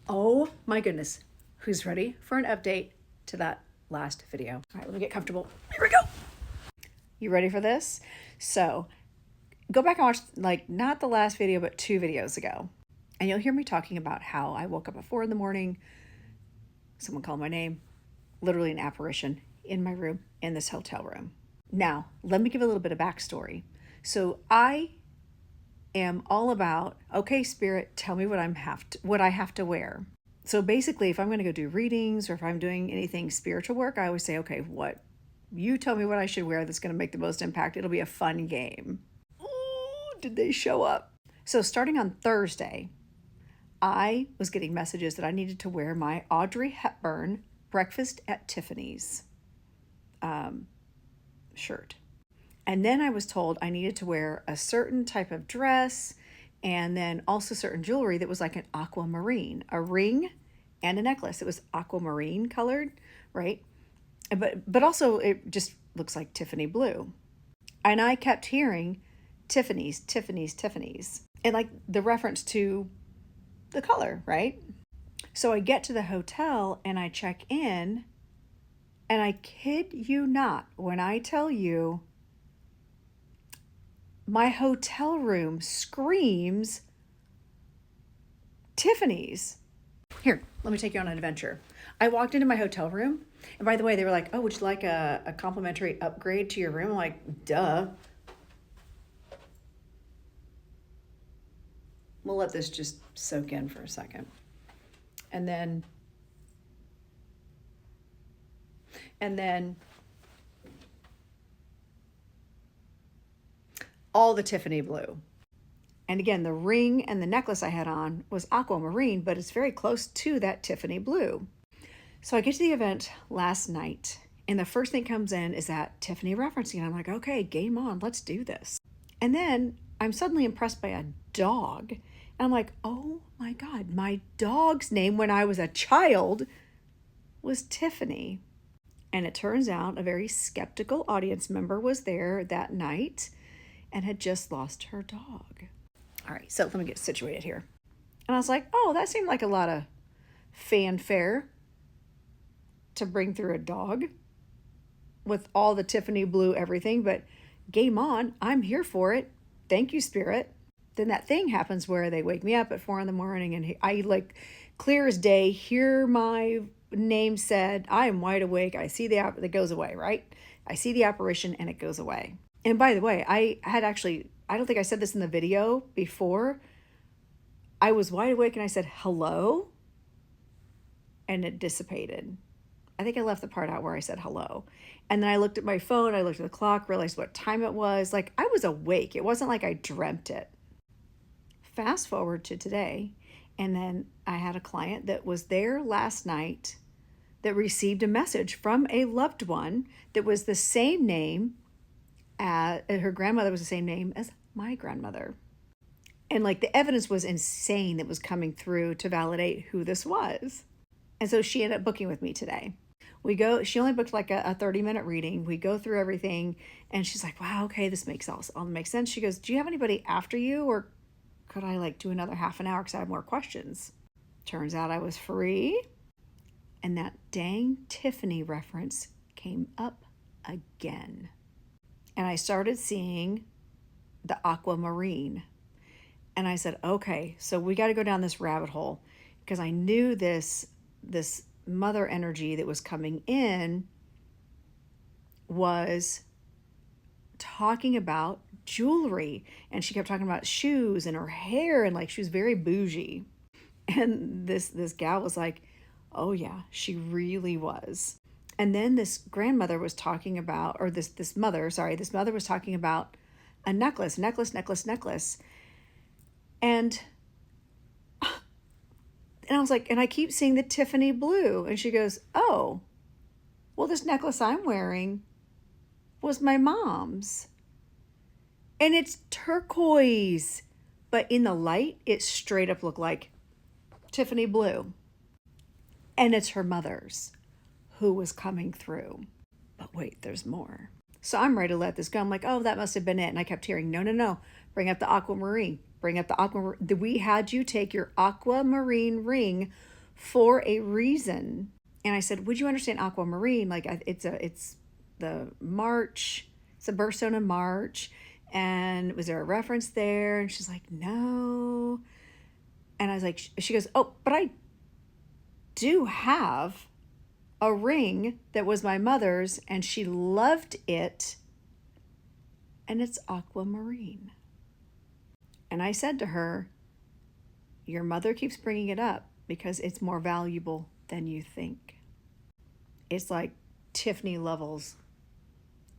Oh my goodness. Who's ready for an update to that last video? All right, let me get comfortable. Here we go. You ready for this? So go back and watch, like, not the last video, but 2 videos ago. And you'll hear me talking about how I woke up at 4 in the morning. Someone called my name, literally an apparition in my room, in this hotel room. Now, let me give a little bit of backstory. So I am all about, okay, Spirit, tell me what I have to wear. So basically, if I'm going to go do readings or if I'm doing anything spiritual work, I always say, okay, what you tell me what I should wear that's going to make the most impact. It'll be a fun game. Ooh, did they show up? So starting on Thursday, I was getting messages that I needed to wear my Audrey Hepburn Breakfast at Tiffany's shirt. And then I was told I needed to wear a certain type of dress and then also certain jewelry that was like an aquamarine, a ring and a necklace. It was aquamarine colored, right? But also it just looks like Tiffany blue. And I kept hearing Tiffany's, Tiffany's, Tiffany's. And like the reference to the color, right? So I get to the hotel and I check in, and I kid you not when I tell you my hotel room screams Tiffany's. Here, let me take you on an adventure. I walked into my hotel room, and by the way, they were like, oh, would you like a complimentary upgrade to your room? I'm like, duh. We'll let this just soak in for a second. And then all the Tiffany blue. And again, the ring and the necklace I had on was aquamarine, but it's very close to that Tiffany blue. So I get to the event last night, and the first thing comes in is that Tiffany referencing. I'm like, okay, game on, let's do this. And then I'm suddenly impressed by a dog. And I'm like, oh my God, my dog's name when I was a child was Tiffany. And it turns out a very skeptical audience member was there that night and had just lost her dog. All right, so let me get situated here. And I was like, oh, that seemed like a lot of fanfare to bring through a dog with all the Tiffany blue everything, but game on, I'm here for it. Thank you, Spirit. Then that thing happens where they wake me up at 4 in the morning and I, like, clear as day, hear my name said. I am wide awake. I see that goes away, right? I see the apparition and it goes away. And by the way, I don't think I said this in the video before. I was wide awake and I said, hello, and it dissipated. I think I left the part out where I said hello. And then I looked at my phone, I looked at the clock, realized what time it was. Like, I was awake. It wasn't like I dreamt it. Fast forward to today, and then I had a client that was there last night that received a message from a loved one that was the same name as her grandmother, was the same name as my grandmother. And like the evidence was insane that was coming through to validate who this was. And so she ended up booking with me today. She only booked like a 30-minute reading. We go through everything and she's like, wow, okay, this makes all makes sense. She goes, do you have anybody after you, or could I like do another half an hour because I have more questions? Turns out I was free. And that dang Tiffany reference came up again. And I started seeing the aquamarine. And I said, okay, so we got to go down this rabbit hole, because I knew this mother energy that was coming in was talking about jewelry. And she kept talking about shoes and her hair, and like she was very bougie. And this gal was like, oh yeah, she really was. And then this grandmother was talking about, or this mother was talking about a necklace. And I was like, and I keep seeing the Tiffany blue. And she goes, oh, well, this necklace I'm wearing was my mom's. And it's turquoise. But in the light, it straight up looked like Tiffany blue. And it's her mother's, who was coming through. But wait, there's more. So I'm ready to let this go. I'm like, oh, that must have been it. And I kept hearing, no. Bring up the aquamarine. We had you take your aquamarine ring for a reason. And I said, would you understand aquamarine? Like it's the March, it's a birthstone in March. And was there a reference there? And she's like, no. And I was like, she goes, oh, but I do have a ring that was my mother's and she loved it. And it's aquamarine. And I said to her, your mother keeps bringing it up because it's more valuable than you think. It's like Tiffany levels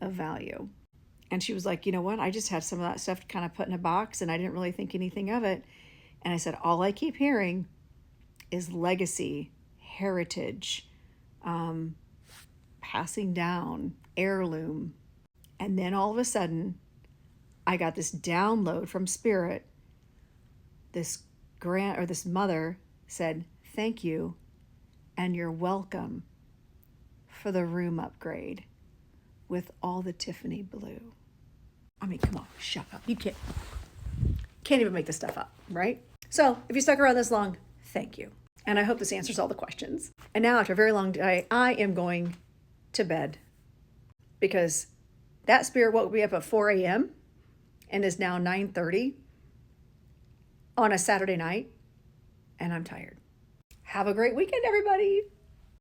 of value. And she was like, you know what? I just had some of that stuff kind of put in a box and I didn't really think anything of it. And I said, all I keep hearing is legacy, heritage, passing down, heirloom. And then all of a sudden, I got this download from Spirit. This mother said, thank you and you're welcome for the room upgrade with all the Tiffany blue. I mean, come on, shut up. You can't even make this stuff up, right? So if you stuck around this long, thank you. And I hope this answers all the questions. And now after a very long day, I am going to bed because that Spirit woke me up at 4 a.m. and is now 9:30 on a Saturday night, and I'm tired. Have a great weekend, everybody.